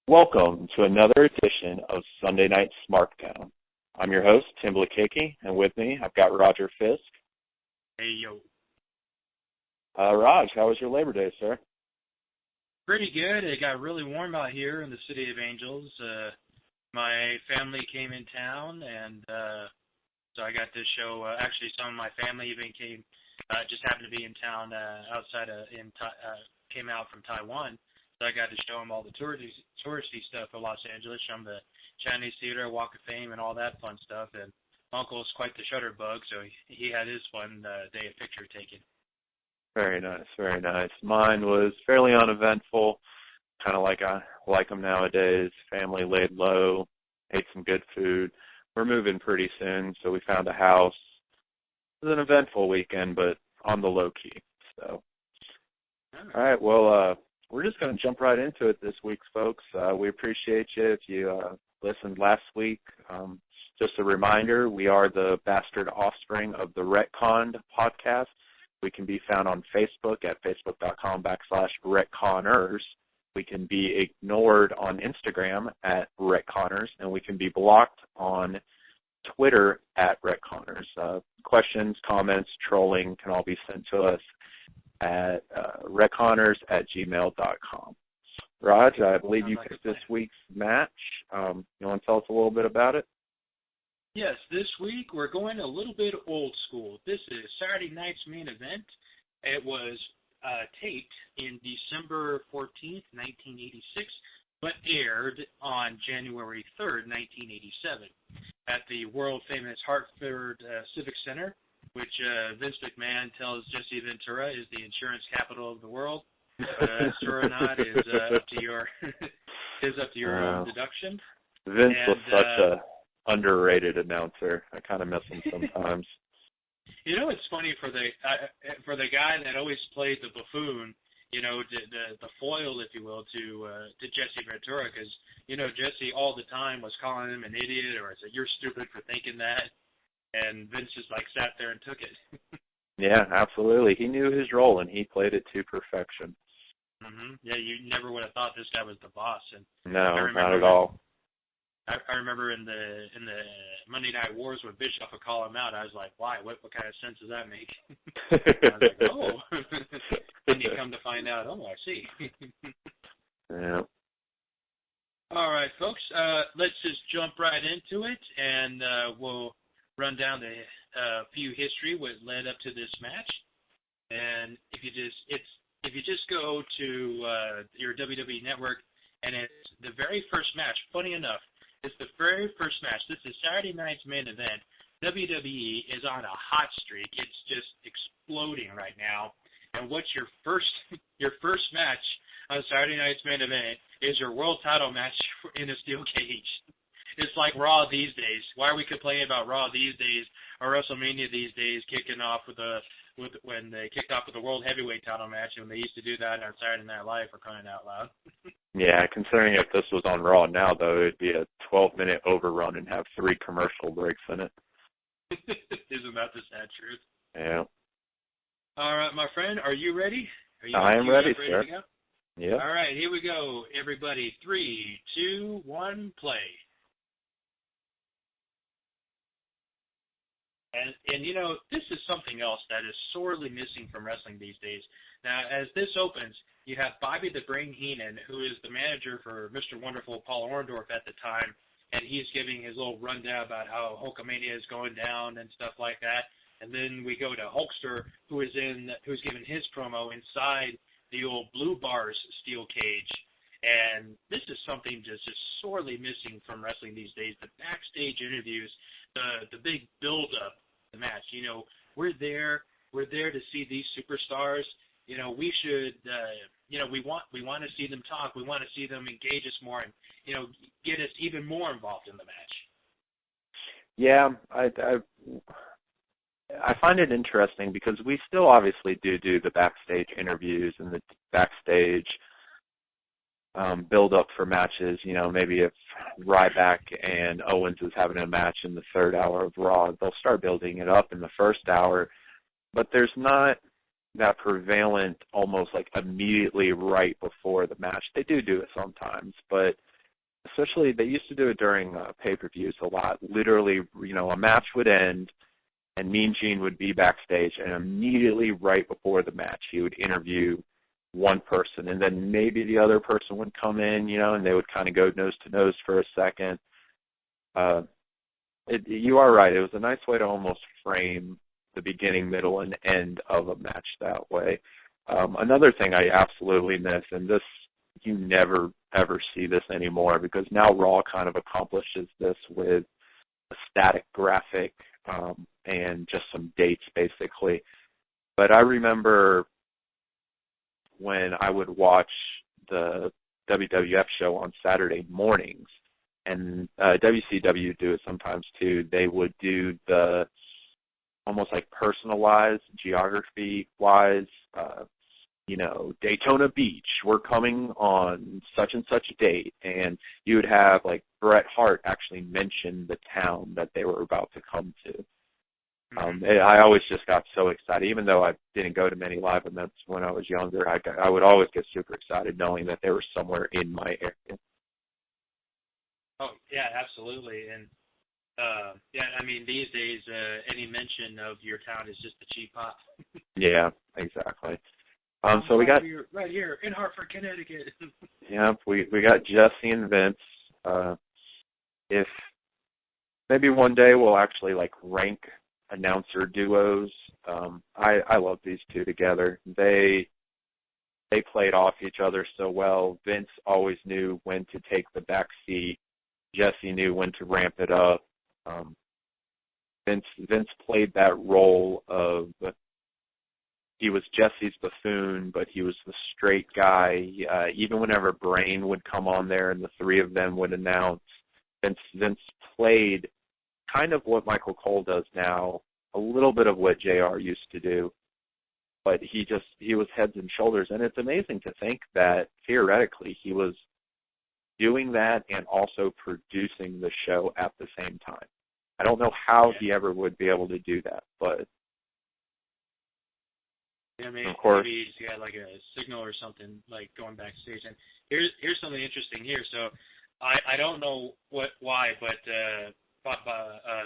Welcome to another edition of Sunday Night Smarkdown. I'm your host, Tim Blakicki, and with me, I've got Roger Fisk. Hey, yo. Raj, how was your Labor Day, sir? Pretty good. It got really warm out here in the City of Angels. My family came in town, and so I got to show, actually some of my family even came, just happened to be in town came out from Taiwan. So I got to show them all the touristy stuff of Los Angeles, show them the Chinese Theater, Walk of Fame, and all that fun stuff. And Uncle's quite the shutterbug, so he had his fun day of picture taking. Very nice, very nice. Mine was fairly uneventful, kind of like I like them nowadays. Family laid low, ate some good food. We're moving pretty soon, so we found a house. It was an eventful weekend, but on the low key. So, all right, well, we're just going to jump right into it this week, folks. We appreciate you if you listened last week. Just a reminder, we are the bastard offspring of the Retconned podcast. We can be found on Facebook at facebook.com/Retconners. We can be ignored on Instagram at Retconners, and we can be blocked on Twitter at Retconners. Questions, comments, trolling can all be sent to us at retconners@gmail.com. Raj, I believe you picked this week's match. You want to tell us a little bit about it? Yes, this week we're going a little bit old school. This is Saturday night's main event. It was taped in December 14th, 1986, but aired on January 3rd, 1987 at the world-famous Hartford Civic Center, which Vince McMahon tells Jesse Ventura is the insurance capital of the world. Sure or not is up to your deduction. Vince was such a underrated announcer. I kind of miss him sometimes. You know, it's funny for the guy that always played the buffoon, you know, the foil, if you will, to Jesse Ventura, because you know Jesse all the time was calling him an idiot or said you're stupid for thinking that. And Vince just sat there and took it. Yeah, absolutely. He knew his role and he played it to perfection. Mm-hmm. Yeah, you never would have thought this guy was the boss. And no, not at all. I remember in the Monday Night Wars when Bischoff would call him out, I was like, why? What kind of sense does that make? I was like, oh. And you come to find out, oh, I see. Yeah. All right, folks. Let's just jump right into it, and we'll run down the few history what led up to this match. And if you just go to your WWE Network, and it's the very first match. Funny enough, it's the very first match. This is Saturday night's main event. WWE is on a hot streak. It's just exploding right now. And what's your first match on Saturday night's main event is your world title match in a steel cage. It's like Raw these days. Why are we complaining about Raw these days or WrestleMania these days kicking off when they kicked off with the World Heavyweight title match, and they used to do that on Saturday Night Live, for crying out loud. Yeah, considering if this was on Raw now, though, it'd be a 12-minute overrun and have 3 commercial breaks in it. Isn't that the sad truth? Yeah. All right, my friend, are you ready? I am ready, sir. To go? Yeah. All right, here we go, everybody. 3, 2, 1, play. And you know, this is something else that is sorely missing from wrestling these days. Now, as this opens, you have Bobby the Brain Heenan, who is the manager for Mr. Wonderful Paul Orndorff at the time, and he's giving his little rundown about how Hulkamania is going down and stuff like that. And then we go to Hulkster, who's giving his promo inside the old Blue Bars steel cage. And this is something just sorely missing from wrestling these days. The backstage interviews, the big build-up, the match. You know, we're there to see these superstars. You know, we should, we want to see them talk. We want to see them engage us more and, you know, get us even more involved in the match. Yeah, I find it interesting because we still obviously do the backstage interviews and the backstage build up for matches. You know, maybe if Ryback and Owens is having a match in the third hour of Raw, they'll start building it up in the first hour, but there's not that prevalent almost like immediately right before the match. They do it sometimes, but especially they used to do it during pay-per-views a lot. Literally, a match would end, and Mean Gene would be backstage, and immediately right before the match, he would interview one person, and then maybe the other person would come in, and they would kind of go nose to nose for a second. You are right. It was a nice way to almost frame the beginning, middle, and end of a match that way. Another thing I absolutely miss, and this, you never, ever see this anymore, because now Raw kind of accomplishes this with a static graphic and just some dates, basically. But I remember when I would watch the WWF show on Saturday mornings, and WCW do it sometimes too, they would do the almost like personalized, geography-wise, Daytona Beach, we're coming on such and such a date, and you would have like Bret Hart actually mention the town that they were about to come to. I always just got so excited, even though I didn't go to many live events when I was younger. I would always get super excited knowing that they were somewhere in my area. Oh yeah, absolutely, and these days any mention of your town is just a cheap pop. Yeah, exactly. So we got right here in Hartford, Connecticut. Yeah, we got Jesse and Vince. If maybe one day we'll actually like rank announcer duos. I love these two together. They played off each other so well. Vince always knew when to take the back seat. Jesse knew when to ramp it up. Vince played that role of, he was Jesse's buffoon, but he was the straight guy. Even whenever Brain would come on there and the three of them would announce, Vince played kind of what Michael Cole does now, a little bit of what JR used to do, but he was heads and shoulders. And it's amazing to think that theoretically he was doing that and also producing the show at the same time. I don't know how he ever would be able to do that, but yeah, maybe he's got like a signal or something like going backstage. And here's something interesting here. So I don't know why, but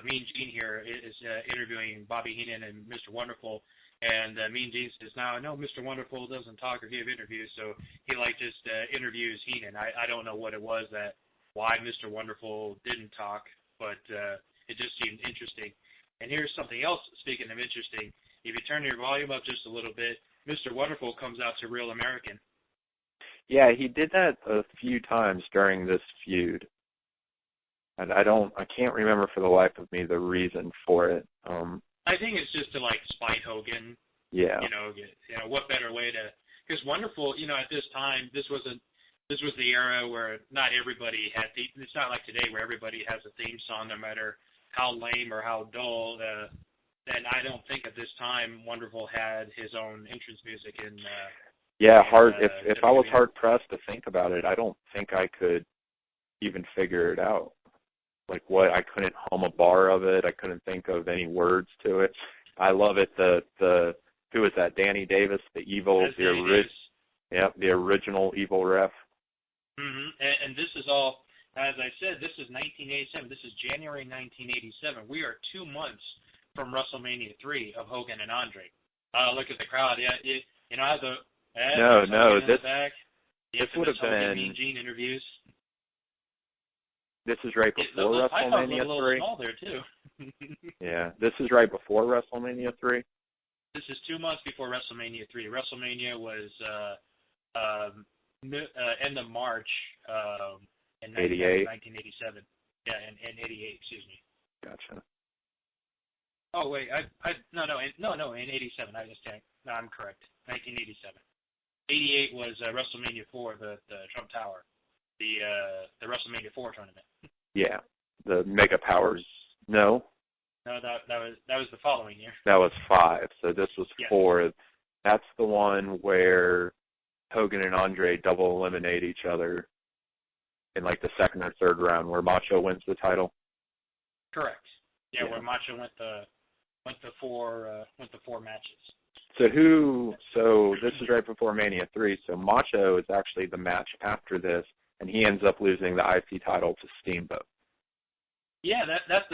Mean Gene here is interviewing Bobby Heenan and Mr. Wonderful, and Mean Gene says, "Now I know Mr. Wonderful doesn't talk or give interviews, so he just interviews Heenan." I don't know what it was why Mr. Wonderful didn't talk, but it just seemed interesting. And here's something else. Speaking of interesting, if you turn your volume up just a little bit, Mr. Wonderful comes out to Real American. Yeah, he did that a few times during this feud. And I can't remember for the life of me the reason for it. I think it's just to like spite Hogan. Yeah. What better way to? Because Wonderful, at this time, this was the era where not everybody had. It's not like today where everybody has a theme song, no matter how lame or how dull. And I don't think at this time Wonderful had his own entrance music in. If I was hard pressed to think about it, I don't think I could even figure it out. Like what, I couldn't hum a bar of it. I couldn't think of any words to it. I love it. The who is that? Danny Davis, the original evil ref. Mm-hmm. And this is all, as I said, this is 1987. This is January 1987. We are 2 months from WrestleMania 3 of Hogan and Andre. Look at the crowd. Yeah, this would have been Mean Gene interviews. This is right before WrestleMania 3. I thought it was a little small there too. Yeah, this is right before WrestleMania 3. This is 2 months before WrestleMania 3. WrestleMania was end of March in 1987. Yeah, in 88. Excuse me. Gotcha. Oh wait, no, in 87. No, I'm correct. 1987. 88 was WrestleMania 4, the Trump Tower, the WrestleMania 4 tournament. Yeah, the Mega Powers. No, that was the following year. That was 5. So this was 4. That's the one where Hogan and Andre double eliminate each other in like the second or third round, where Macho wins the title. Correct. Yeah. Where Macho went the 4 matches. So this is right before Mania 3. So Macho is actually the match after this and he ends up losing the IC title to Steamboat. Yeah, that's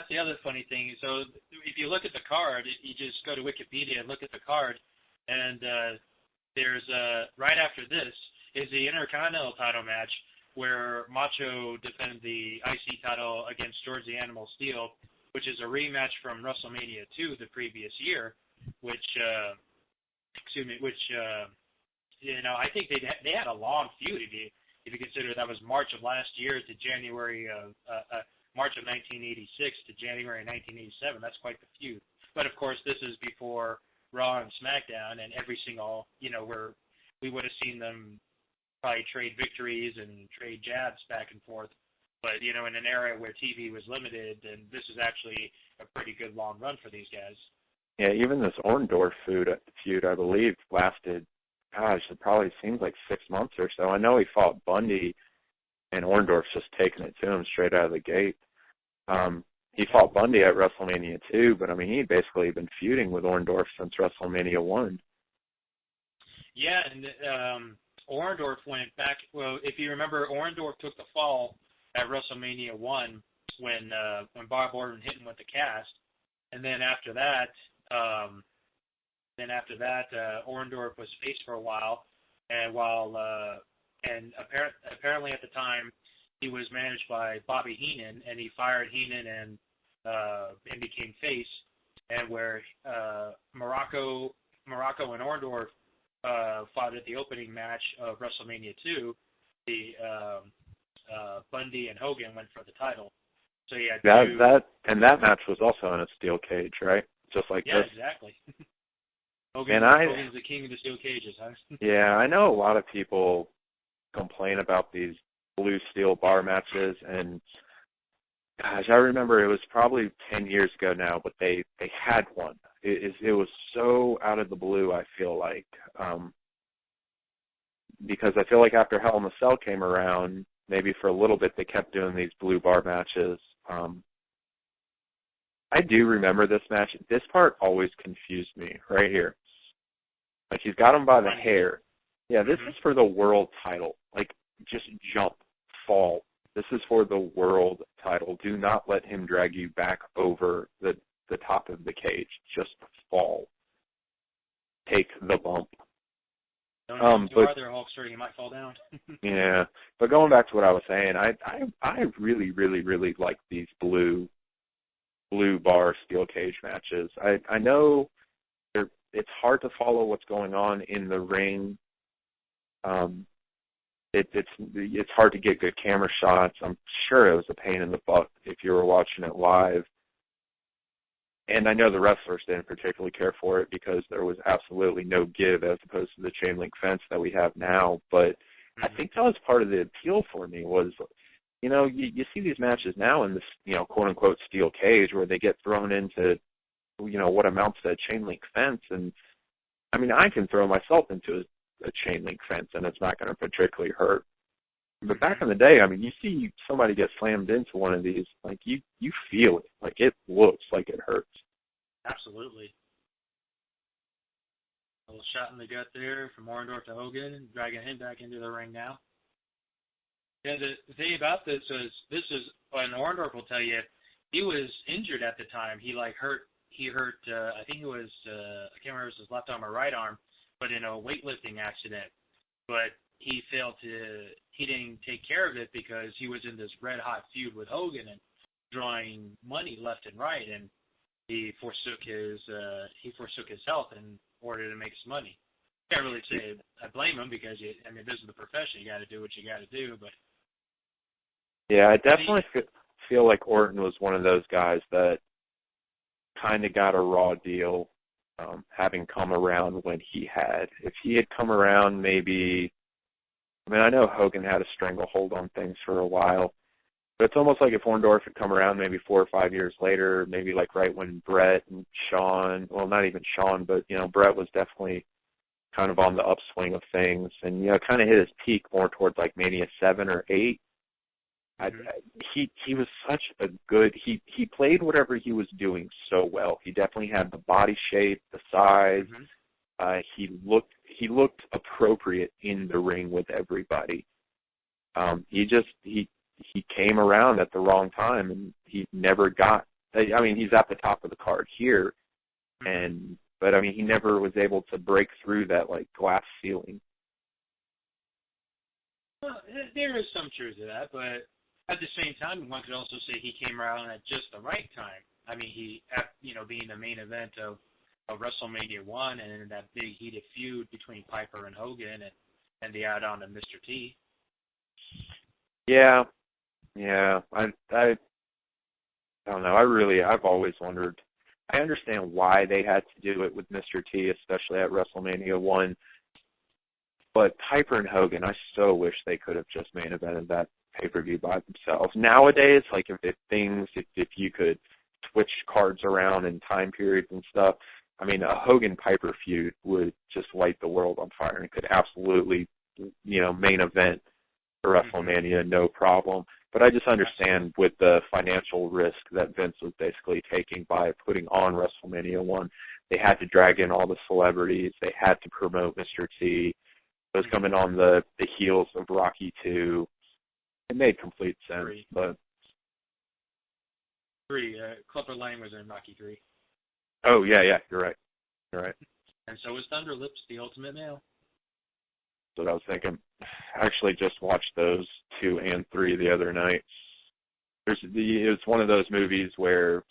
the other funny thing. So if you look at the card, you just go to Wikipedia and look at the card, and there's right after this is the Intercontinental title match where Macho defended the IC title against George the Animal Steele, which is a rematch from WrestleMania 2 the previous year, which I think they had a long feud if you consider that was March of last year to January of March of 1986 to January 1987. That's quite the feud. But of course, this is before Raw and SmackDown, and every single where we would have seen them probably trade victories and trade jabs back and forth. But, in an era where TV was limited, and this is actually a pretty good long run for these guys. Yeah, even this Orndorff feud, I believe, lasted, it probably seems like 6 months or so. I know he fought Bundy, and Orndorff's just taking it to him straight out of the gate. He fought Bundy at WrestleMania 2, but, he'd basically been feuding with Orndorff since WrestleMania 1. Yeah, and Orndorff went back. Well, if you remember, Orndorff took the fall at WrestleMania 1 when Bob Orton hit him with the cast, and then after that, Orndorff was face for a while, and apparently at the time he was managed by Bobby Heenan, and he fired Heenan and became face, and where Morocco and Orndorff fought at the opening match of WrestleMania 2, Bundy and Hogan went for the title. So yeah, that match was also in a steel cage, right? Just like this. Yeah, exactly. Hogan's the king of the steel cages, huh? Yeah, I know a lot of people complain about these blue steel bar matches, and gosh, I remember it was probably 10 years ago now, but they had one. It was so out of the blue, I feel like, because I feel like after Hell in a Cell came around, maybe for a little bit they kept doing these blue bar matches. I do remember this match. This part always confused me right here. Like, he's got him by the hair. Yeah, this is for the world title. Like, just jump, fall. This is for the world title. Do not let him drag you back over the top of the cage. Just fall. Take the bump. Don't go there, Hulkster. You might fall down. Yeah, but going back to what I was saying, I really, really, really like these blue bar steel cage matches. I know it's hard to follow what's going on in the ring. It's hard to get good camera shots. I'm sure it was a pain in the butt if you were watching it live. And I know the wrestlers didn't particularly care for it because there was absolutely no give as opposed to the chain link fence that we have now. But I think that was part of the appeal for me was, you see these matches now in this, quote unquote steel cage where they get thrown into, what amounts to a chain link fence. And I can throw myself into a chain link fence and it's not going to particularly hurt. But back in the day, you see somebody get slammed into one of these, like you feel it, like it looks like it hurts. Absolutely. A little shot in the gut there from Orndorff to Hogan, dragging him back into the ring now. Yeah, the thing about this is, and Orndorff will tell you, he was injured at the time. He hurt. I think it was I can't remember if it was his left arm or right arm, but in a weightlifting accident. But he didn't take care of it because he was in this red hot feud with Hogan and drawing money left and right, and he forsook his health in order to make some money. Can't really say I blame him because this is the profession. You got to do what you got to do. But yeah, I definitely feel like Orton was one of those guys that kind of got a raw deal, having come around when he had. If he had come around, maybe. I know Hogan had a stranglehold on things for a while, but it's almost like if Orndorff had come around maybe 4 or 5 years later, maybe like right when Bret and Shawn, well, not even Shawn, but, Bret was definitely kind of on the upswing of things and, kind of hit his peak more towards like Mania 7 or 8. He was such a good, he played whatever he was doing so well. He definitely had the body shape, the size. He looked appropriate in the ring with everybody. He came around at the wrong time, and he never got. I mean, he's at the top of the card here, but I mean, he never was able to break through that like glass ceiling. Well, there is some truth to that, but at the same time, one could also say he came around at just the right time. I mean, being the main event of WrestleMania 1 and that big heated feud between Piper and Hogan and the add-on to Mr. T. Yeah. I don't know. I've always wondered. I understand why they had to do it with Mr. T, especially at WrestleMania 1. But Piper and Hogan, I so wish they could have just main evented that pay-per-view by themselves. Nowadays, like if you could switch cards around in time periods and stuff, I mean, a Hogan-Piper feud would just light the world on fire and could absolutely, main event for WrestleMania, no problem. But I just understand with the financial risk that Vince was basically taking by putting on WrestleMania 1, they had to drag in all the celebrities. They had to promote Mr. T. It was coming on the heels of Rocky 2. It made complete sense. 3. But 3. Clubber Lang was in Rocky 3. Oh, yeah, you're right. And so was Thunder Lips, the Ultimate Male. That's what I was thinking. I actually just watched those 2 and 3 the other night. It's one of those movies where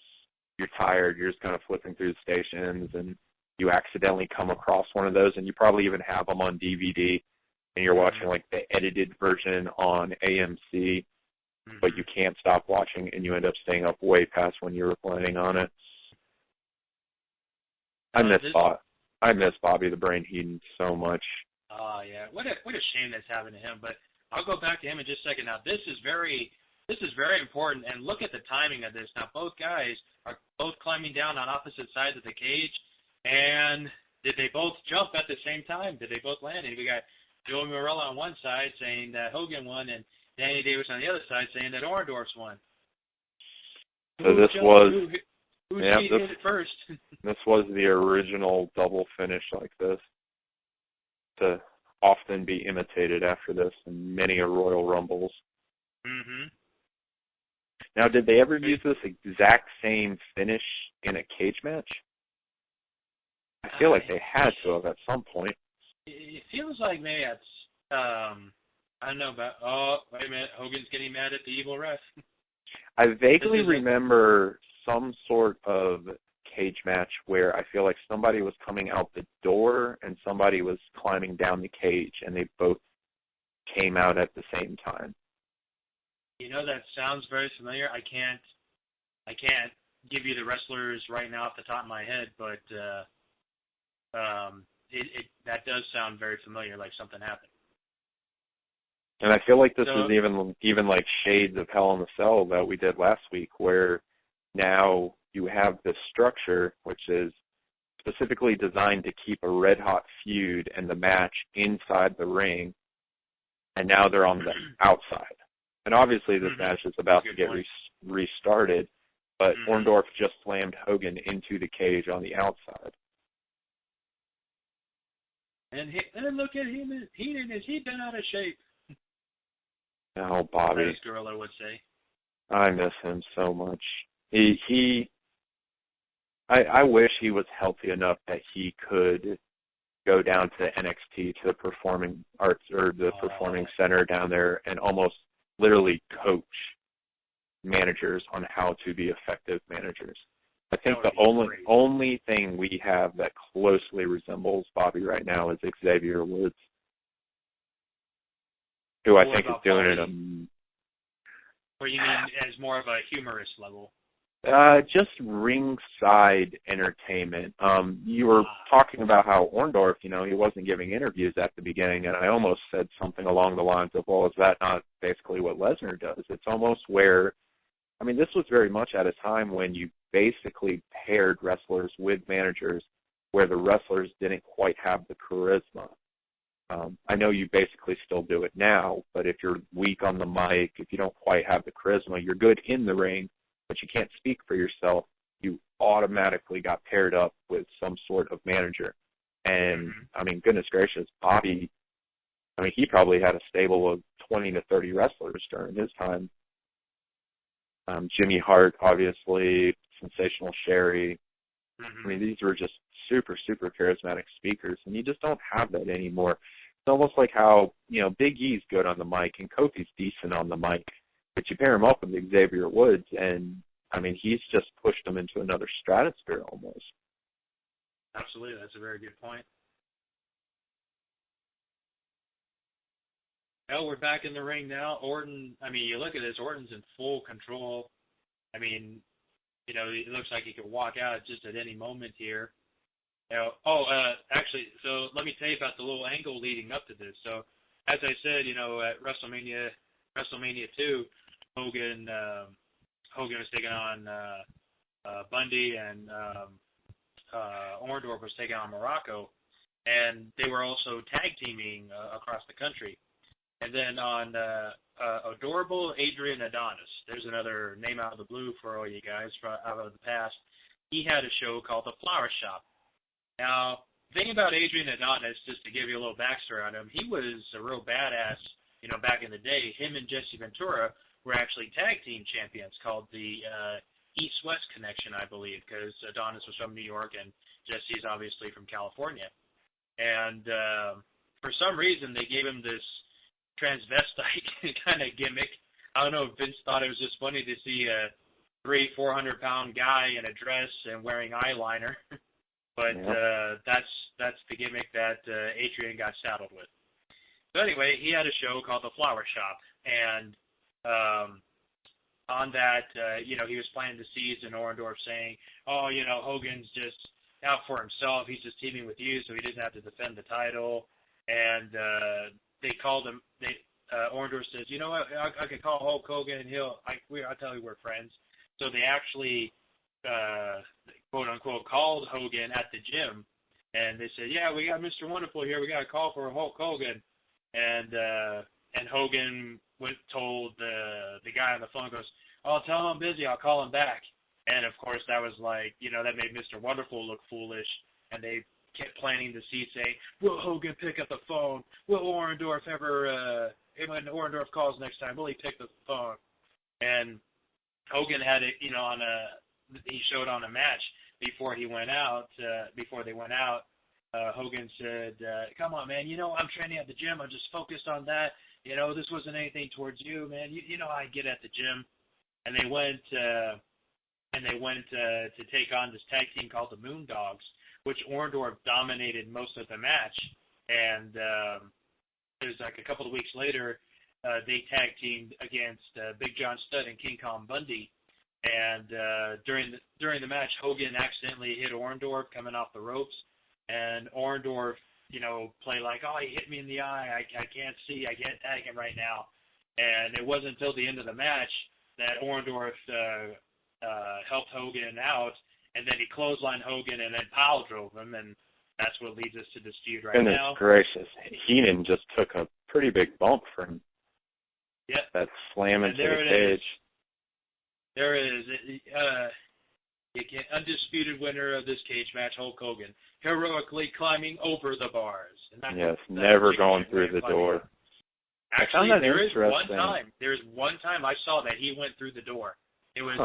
you're tired, you're just kind of flipping through the stations, and you accidentally come across one of those, and you probably even have them on DVD, and you're watching like the edited version on AMC, but you can't stop watching, and you end up staying up way past when you were planning on it. I miss Bobby the Brain Heenan so much. Oh yeah, what a shame that's happened to him. But I'll go back to him in just a second. Now this is very important, and look at the timing of this. Now both guys are both climbing down on opposite sides of the cage, and did they both jump at the same time? Did they both land? And we got Joey Marella on one side saying that Hogan won, and Danny Davis on the other side saying that Orndorff's won. So this hit it first? This was the original double finish like this, to often be imitated after this in many a Royal Rumbles. Now, did they ever use this exact same finish in a cage match? I feel like they had to have at some point. It feels like maybe it's, I don't know about, oh, wait a minute, Hogan's getting mad at the evil ref. I vaguely remember some sort of cage match where I feel like somebody was coming out the door and somebody was climbing down the cage, and they both came out at the same time. That sounds very familiar. I can't give you the wrestlers right now off the top of my head, but that does sound very familiar, like something happened. And I feel like this is even like shades of Hell in a Cell that we did last week, where now you have this structure which is specifically designed to keep a red-hot feud and the match inside the ring, and now they're on the outside. And obviously this match is about to get restarted, but Orndorff just slammed Hogan into the cage on the outside. And look at him. Has he been out of shape? Oh, Bobby. As Gorilla would say. I miss him so much. I wish he was healthy enough that he could go down to NXT, to the Performing Arts or the Performing Center down there, and almost literally coach managers on how to be effective managers. I think the only thing we have that closely resembles Bobby right now is Xavier Woods, who I think is doing it. Or you mean as more of a humorous level? Just ringside entertainment. You were talking about how Orndorff, he wasn't giving interviews at the beginning, and I almost said something along the lines of, well, is that not basically what Lesnar does? It's almost where, this was very much at a time when you basically paired wrestlers with managers where the wrestlers didn't quite have the charisma. I know you basically still do it now, but if you're weak on the mic, if you don't quite have the charisma, you're good in the ring, but you can't speak for yourself, you automatically got paired up with some sort of manager. And, goodness gracious, Bobby, he probably had a stable of 20 to 30 wrestlers during his time. Jimmy Hart, obviously, Sensational Sherry. I mean, these were just super, super charismatic speakers, and you just don't have that anymore. It's almost like how, Big E's good on the mic and Kofi's decent on the mic, but you pair him up with Xavier Woods, and, I mean, he's just pushed them into another stratosphere almost. Absolutely. That's a very good point. Well, we're back in the ring now. Orton, I mean, you look at this, Orton's in full control. I mean, it looks like he could walk out just at any moment here. Actually, so let me tell you about the little angle leading up to this. So, as I said, at WrestleMania 2, Hogan was taking on Bundy, and Orndorff was taking on Morocco, and they were also tag teaming across the country. And then on Adorable Adrian Adonis, there's another name out of the blue for all you guys out of the past. He had a show called The Flower Shop. Now, the thing about Adrian Adonis, just to give you a little backstory on him, he was a real badass, back in the day. Him and Jesse Ventura were actually tag team champions called the East-West Connection, I believe, because Adonis was from New York and Jesse's obviously from California. And for some reason, they gave him this transvestite kind of gimmick. I don't know if Vince thought it was just funny to see a 300-400 pound guy in a dress and wearing eyeliner, but that's the gimmick that Adrian got saddled with. So anyway, he had a show called The Flower Shop, and on that, he was planting the seeds, and Orndorff saying, Hogan's just out for himself. He's just teaming with you, so he doesn't have to defend the title. And they called him. Orndorff says, "You know what? I could call Hulk Hogan, and I'll tell you we're friends." So they actually, quote unquote, called Hogan at the gym, and they said, "Yeah, we got Mr. Wonderful here. We got a call for Hulk Hogan." And Hogan told the guy on the phone, goes, "Oh, tell him I'm busy. I'll call him back." And of course, that was like, that made Mr. Wonderful look foolish, and they kept planting the seed, saying, "Will Hogan pick up the phone? Will Orndorff ever, when Orndorff calls next time, will he pick the phone?" And Hogan had it, he showed on a match before he went out, before they went out. Hogan said, "Come on, man, I'm training at the gym. I'm just focused on that. This wasn't anything towards you, man. You know how I get at the gym." And they went, to take on this tag team called the Moondogs, which Orndorff dominated most of the match. And it was like a couple of weeks later, they tag teamed against Big John Studd and King Kong Bundy. And during the match, Hogan accidentally hit Orndorff coming off the ropes, and Orndorff, play like, "Oh, he hit me in the eye. I can't see. I can't tag him right now." And it wasn't until the end of the match that Orndorff helped Hogan out, and then he clotheslined Hogan and then pile drove him, and that's what leads us to this feud right now. Goodness gracious. Heenan just took a pretty big bump from that slam into the cage. There it is. Undisputed winner of this cage match, Hulk Hogan, heroically climbing over the bars. And never going through the door. Actually, there is one time I saw that he went through the door. It was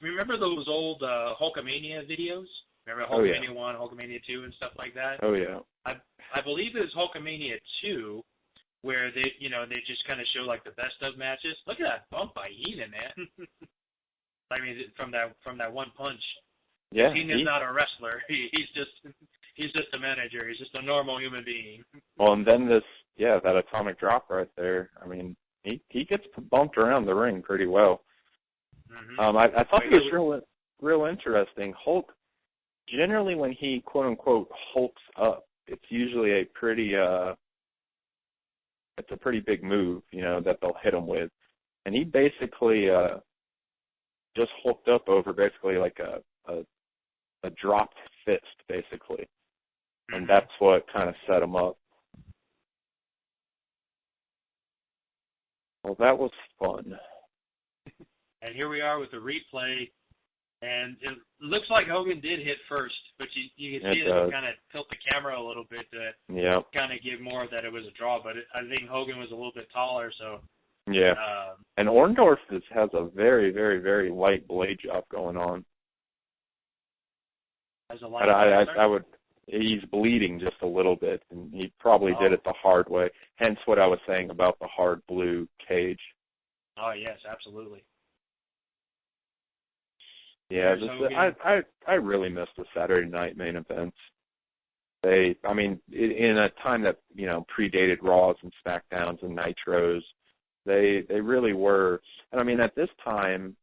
remember those old Hulkamania videos? Remember Hulkamania 1, Hulkamania 2, and stuff like that? Oh yeah. I believe it was Hulkamania 2 where they just kind of show like the best of matches. Look at that bump by Heenan, man. I mean, from that one punch. Yeah. Heenan's not a wrestler. He's just a manager. He's just a normal human being. Well, and then that atomic drop right there. I mean, he gets bumped around the ring pretty well. Mm-hmm. I thought it was real interesting. Hulk, generally when he quote unquote hulks up, it's usually a pretty big move, that they'll hit him with, and he basically just hulked up over basically like a dropped fist, basically, and that's what kind of set him up. Well, that was fun. And here we are with the replay And it looks like Hogan did hit first, but you can see it kind of tilt the camera a little bit to kind of give more that it was a draw. But I think Hogan was a little bit taller, so. Yeah. And Orndorff has a very, very, very light blade job going on. Has a light he's bleeding just a little bit, and he probably did it the hard way. Hence what I was saying about the hard blue cage. Oh, yes, absolutely. Yeah, I really miss the Saturday night main events. In a time that, predated Raws and SmackDowns and Nitros, they really were. And at this time,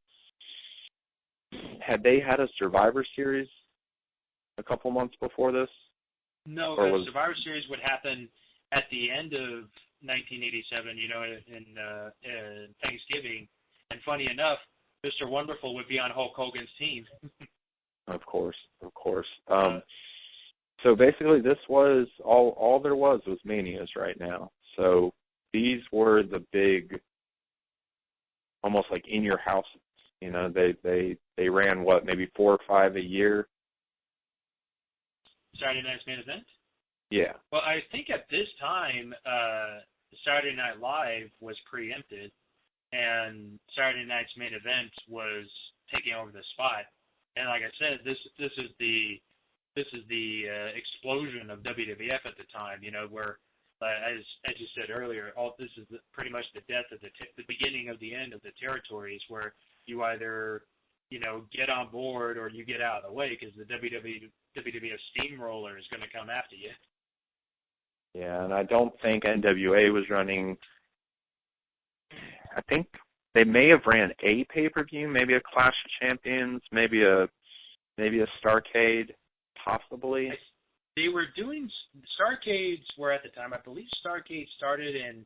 had they had a Survivor Series a couple months before this? No, the Survivor Series would happen at the end of 1987, in Thanksgiving. And funny enough, Mr. Wonderful would be on Hulk Hogan's team. Of course. So basically this was, all there was Manias right now. So these were the big, almost like in your house, they ran maybe 4 or 5 a year? Saturday Night's Main Event? Yeah. Well, I think at this time, Saturday Night Live was preempted, and Saturday Night's Main Event was taking over the spot. And like I said, this is the explosion of WWF at the time. Where as you said earlier, this is pretty much the death of the beginning of the end of the territories, where you either get on board or you get out of the way, because the WWF steamroller is going to come after you. Yeah, and I don't think NWA was running. I think they may have ran a pay-per-view, maybe a Clash of Champions, maybe a Starrcade, possibly. They were doing Starrcades were at the time. I believe Starrcade started in,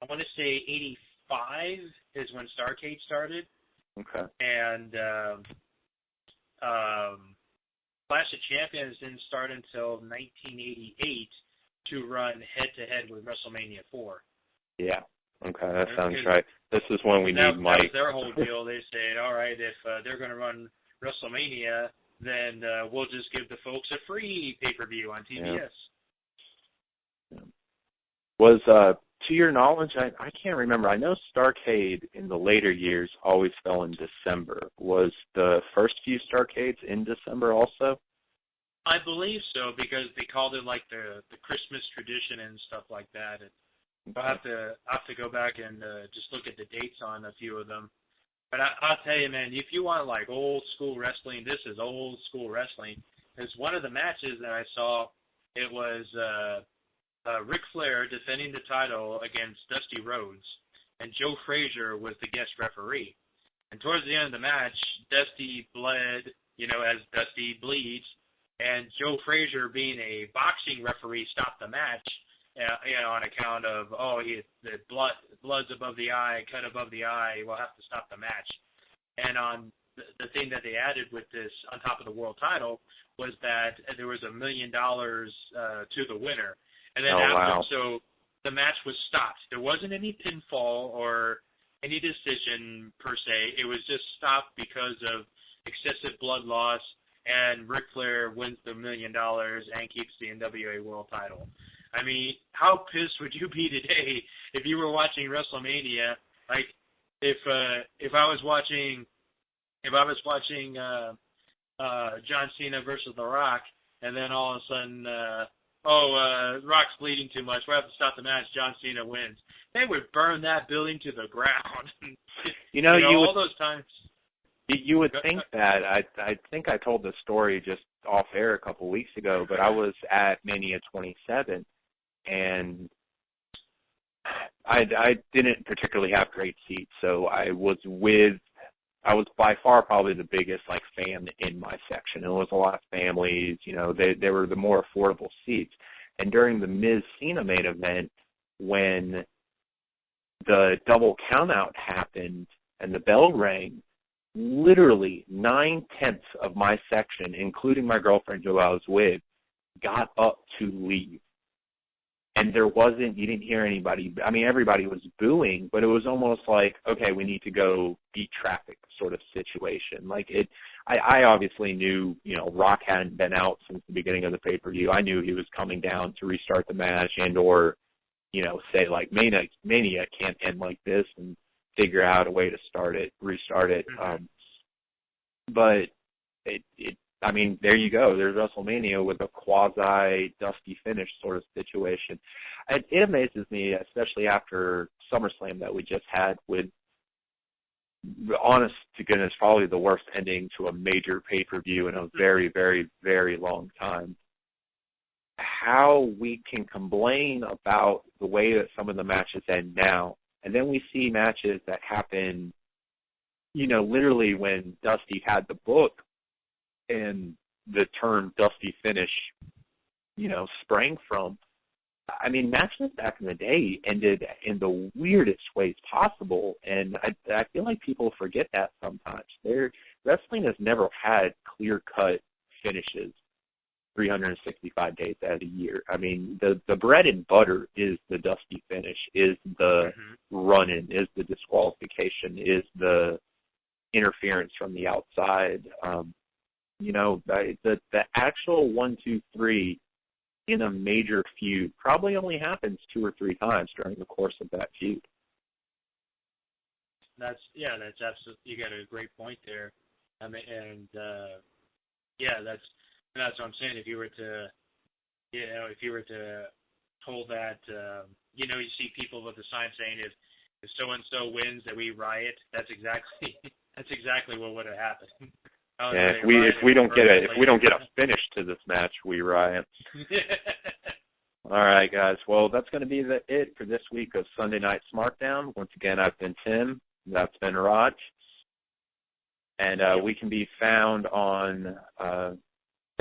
I want to say 85 is when Starrcade started. Okay. And Clash of Champions didn't start until 1988 to run head-to-head with WrestleMania 4. Yeah. Okay, that sounds right. This is when we need Mike. That was their whole deal. They said, all right, if they're going to run WrestleMania, then we'll just give the folks a free pay-per-view on TBS. Yeah. Was, to your knowledge, I can't remember. I know Starrcade in the later years always fell in December. Was the first few Starrcades in December also? I believe so, because they called it like the Christmas tradition and stuff like that. I'll have to go back and just look at the dates on a few of them. But I'll tell you, man, if you want like old school wrestling, this is old school wrestling. Because one of the matches that I saw, it was Ric Flair defending the title against Dusty Rhodes, and Joe Frazier was the guest referee. And towards the end of the match, Dusty bled, as Dusty bleeds, and Joe Frazier, being a boxing referee, stopped the match. On account of, the blood's above the eye, cut above the eye, we'll have to stop the match. And on the thing that they added with this, on top of the world title, was that there was $1 million to the winner. And then so the match was stopped. There wasn't any pinfall or any decision per se. It was just stopped because of excessive blood loss, and Ric Flair wins the $1 million and keeps the NWA world title. I mean, how pissed would you be today if you were watching WrestleMania? Like, if I was watching John Cena versus The Rock, and then all of a sudden, Rock's bleeding too much, we have to stop the match, John Cena wins. They would burn that building to the ground. All those times. You would think that. I think I told the story just off air a couple weeks ago, but I was at Mania 27, and I didn't particularly have great seats, so I was by far probably the biggest fan in my section. It was a lot of families, they were the more affordable seats. And during the Miz Cena main event, when the double countout happened and the bell rang, literally 9/10 of my section, including my girlfriend who I was with, got up to leave. And you didn't hear anybody. I mean, everybody was booing, but it was almost like, okay, we need to go beat traffic sort of situation. I obviously knew, Rock hadn't been out since the beginning of the pay-per-view. I knew he was coming down to restart the match or, say like Mania can't end like this and figure out a way to restart it. But there you go. There's WrestleMania with a quasi-dusty finish sort of situation. It amazes me, especially after SummerSlam that we just had, with, honest to goodness, probably the worst ending to a major pay-per-view in a very, very, very long time. How we can complain about the way that some of the matches end now, and then we see matches that happen, literally when Dusty had the book and the term Dusty Finish, sprang from. Matches back in the day ended in the weirdest ways possible, and I feel like people forget that sometimes. Wrestling has never had clear-cut finishes 365 days out of the year. The bread and butter is the Dusty Finish, is the run-in, is the disqualification, is the interference from the outside. The actual 1, 2, 3 in a major feud probably only happens 2 or 3 times during the course of that feud. That's absolutely, you got a great point there. That's what I'm saying. If you were to hold that, you see people with the sign saying if so and so wins that we riot. That's exactly what would have happened. Yeah, if we don't get a finish to this match, we riot. All right, guys. Well, that's going to be it for this week of Sunday Night SmackDown. Once again, I've been Tim. That's been Raj. And we can be found on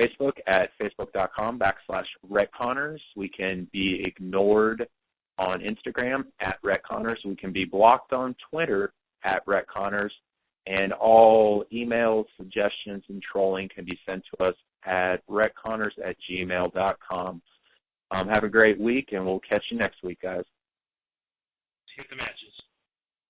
Facebook at facebook.com/Retconners. We can be ignored on Instagram at Retconners. We can be blocked on Twitter at Retconners. And all emails, suggestions, and trolling can be sent to us at retconners@gmail.com. Have a great week, and we'll catch you next week, guys. Hit the matches.